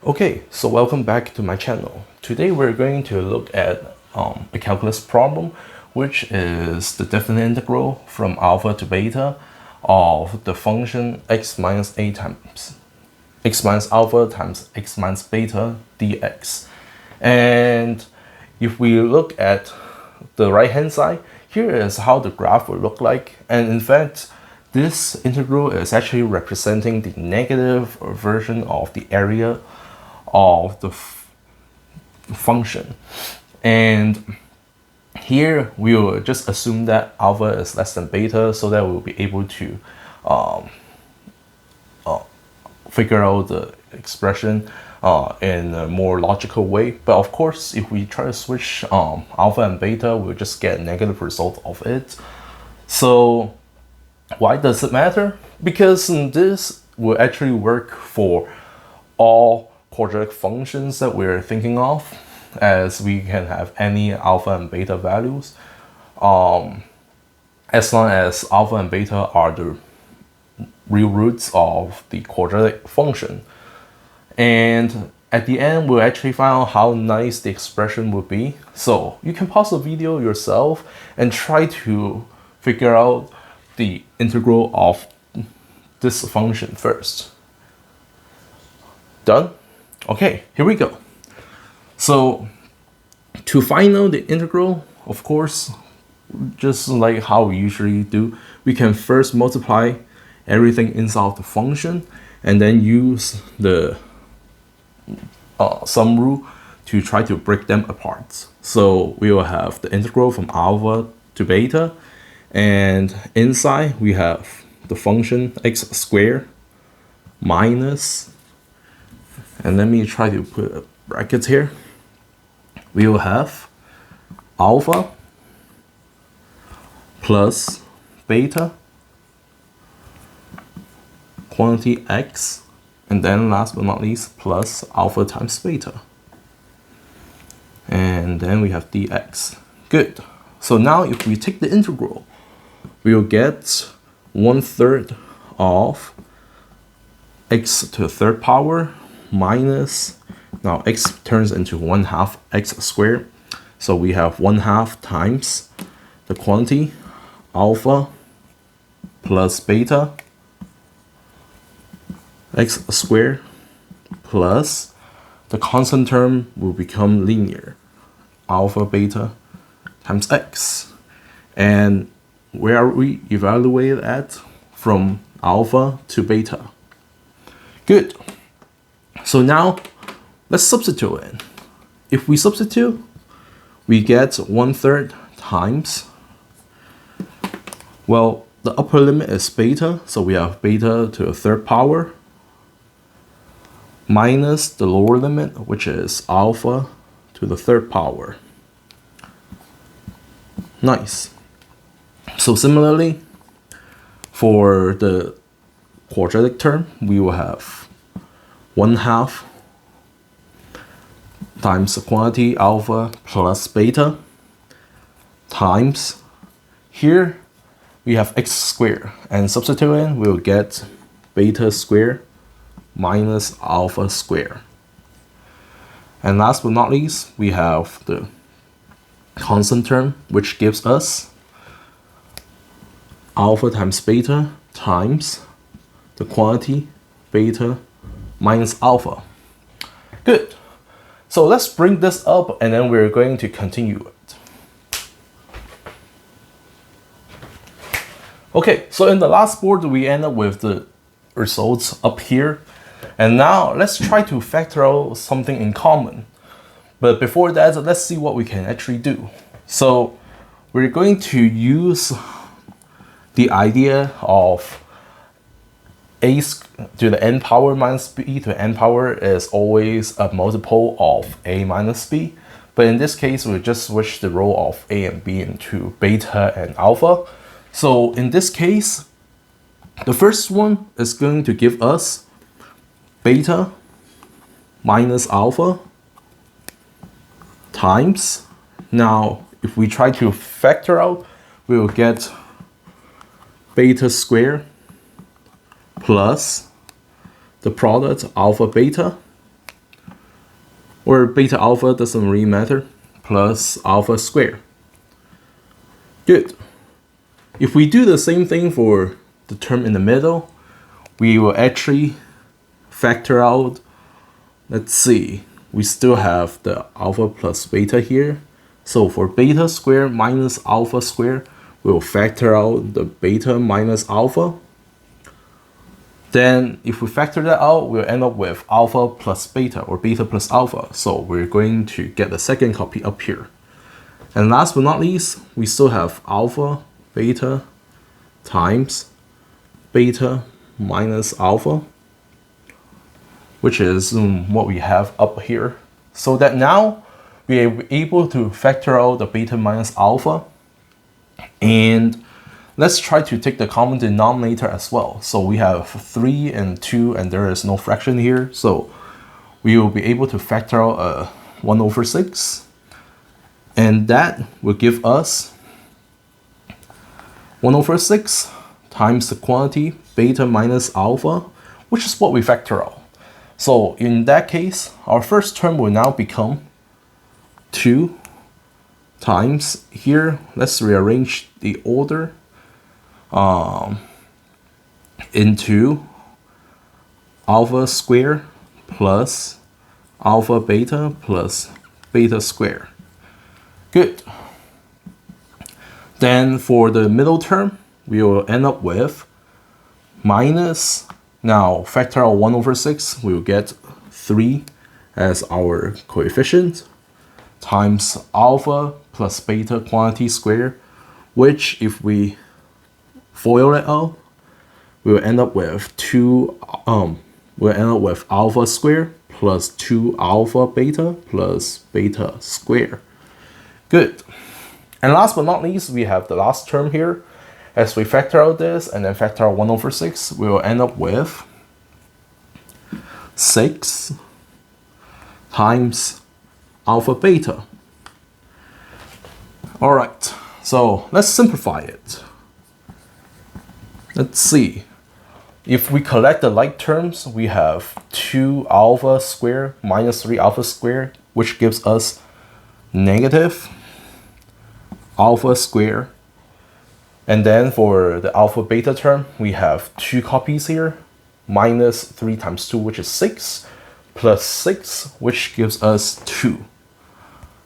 Okay, so welcome back to my channel. Today we're going to look at a calculus problem, which is the definite integral from alpha to beta of the function x minus a times x minus alpha times x minus beta dx. And if we look at the right hand side, here is how the graph will look like. And in fact, this integral is actually representing the negative version of the area of the function. And here we will just assume that alpha is less than beta, so that we'll be able to figure out the expression in a more logical way. But of course, if we try to switch alpha and beta, we'll just get a negative result of it. So why does it matter? Because this will actually work for all quadratic functions that we're thinking of, as we can have any alpha and beta values, as long as alpha and beta are the real roots of the quadratic function. And at the end, we'll actually find out how nice the expression would be. So you can pause the video yourself and try to figure out the integral of this function first. Done? Okay, here we go. So to find out the integral, of course, just like how we usually do, we can first multiply everything inside of the function and then use the sum rule to try to break them apart. So we will have the integral from alpha to beta, and inside we have the function x squared minus, and let me try to put brackets here, we will have alpha plus beta quantity x, and then last but not least plus alpha times beta, and then we have dx. Good. So now if we take the integral, we will get 1/3 of x to the third power minus, now x turns into 1/2 x squared, so we have 1/2 times the quantity alpha plus beta x squared plus the constant term will become linear, alpha beta times x. And where are we evaluated at? From alpha to beta. Good. So now let's substitute in. If we substitute, we get 1/3 times, well, the upper limit is beta, so we have beta to the third power, minus the lower limit, which is alpha to the third power. Nice. So similarly, for the quadratic term, we will have 1/2 times the quantity alpha plus beta times, here we have x squared, and substituting we'll get beta squared minus alpha squared. And last but not least, we have the constant term, which gives us alpha times beta times the quantity beta minus alpha. Good. So let's bring this up and then we're going to continue it. Okay, so in the last board we end up with the results up here. And now let's try to factor out something in common. But before that, let's see what we can actually do. So we're going to use the idea of a to the n power minus b to the n power is always a multiple of a minus b. But in this case, we just switch the role of a and b into beta and alpha. So in this case, the first one is going to give us beta minus alpha times, now if we try to factor out, we will get beta squared plus the product alpha beta or beta alpha, doesn't really matter, plus alpha squared. Good. If we do the same thing for the term in the middle, we will actually factor out, let's see, we still have the alpha plus beta here. So for beta squared minus alpha squared, we will factor out the beta minus alpha. Then if we factor that out, we'll end up with alpha plus beta, or beta plus alpha. So we're going to get the second copy up here. And last but not least, we still have alpha beta times beta minus alpha, which is what we have up here. So that now we are able to factor out the beta minus alpha. And let's try to take the common denominator as well. So we have 3 and 2, and there is no fraction here. So we will be able to factor out 1 over 6. And that will give us 1 over 6 times the quantity beta minus alpha, which is what we factor out. So in that case, our first term will now become 2 times here. Let's rearrange the order into alpha squared plus alpha beta plus beta squared. Good. Then for the middle term, we will end up with minus, now factor out 1 over 6, we will get 3 as our coefficient, times alpha plus beta quantity squared, which if we FOIL it out, we will end up with alpha squared plus 2 alpha beta plus beta squared. Good. And last but not least, we have the last term here. As we factor out this and then factor out 1 over 6, we will end up with 6 times alpha beta. All right, so let's simplify it. Let's see. If we collect the like terms, we have 2 alpha squared minus 3 alpha squared, which gives us negative alpha squared. And then for the alpha beta term, we have 2 copies here, minus 3 times 2, which is 6, plus 6, which gives us 2.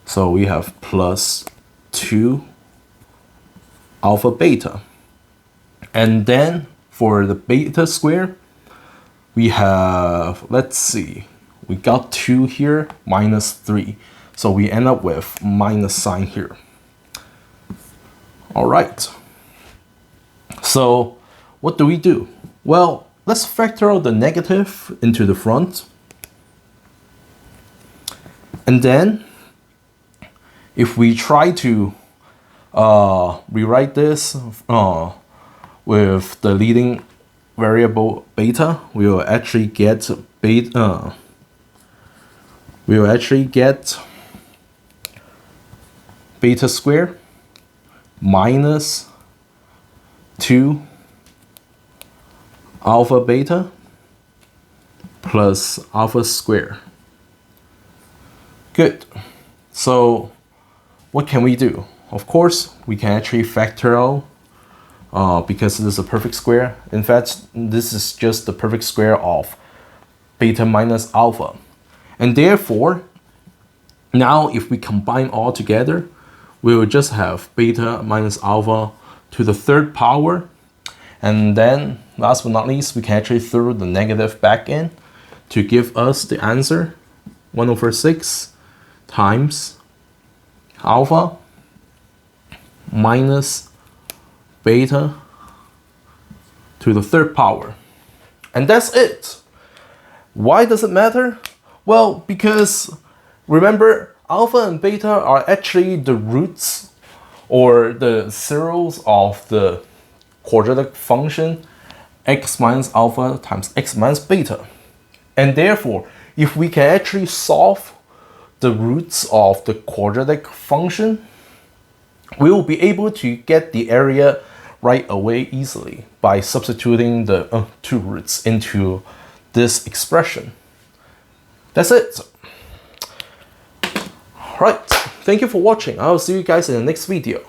So we have plus 2 alpha beta. And then for the beta square, we have, let's see, we got 2 here, minus 3. So we end up with minus sign here. All right. So what do? Well, let's factor out the negative into the front. And then if we try to rewrite this with the leading variable beta, we will actually get beta. We will actually get beta squared minus 2 alpha beta plus alpha squared. Good. So what can we do? Of course, we can actually factor out because this is a perfect square. In fact, this is just the perfect square of beta minus alpha. And therefore, now if we combine all together, we will just have beta minus alpha to the 3rd power. And then, last but not least, we can actually throw the negative back in to give us the answer, 1 over 6 times alpha minus beta to the 3rd power. And that's it. Why does it matter? Well, because remember, alpha and beta are actually the roots or the zeros of the quadratic function x minus alpha times x minus beta. And therefore, if we can actually solve the roots of the quadratic function, we will be able to get the area right away easily by substituting the 2 roots into this expression. That's it. Alright, thank you for watching. I'll see you guys in the next video.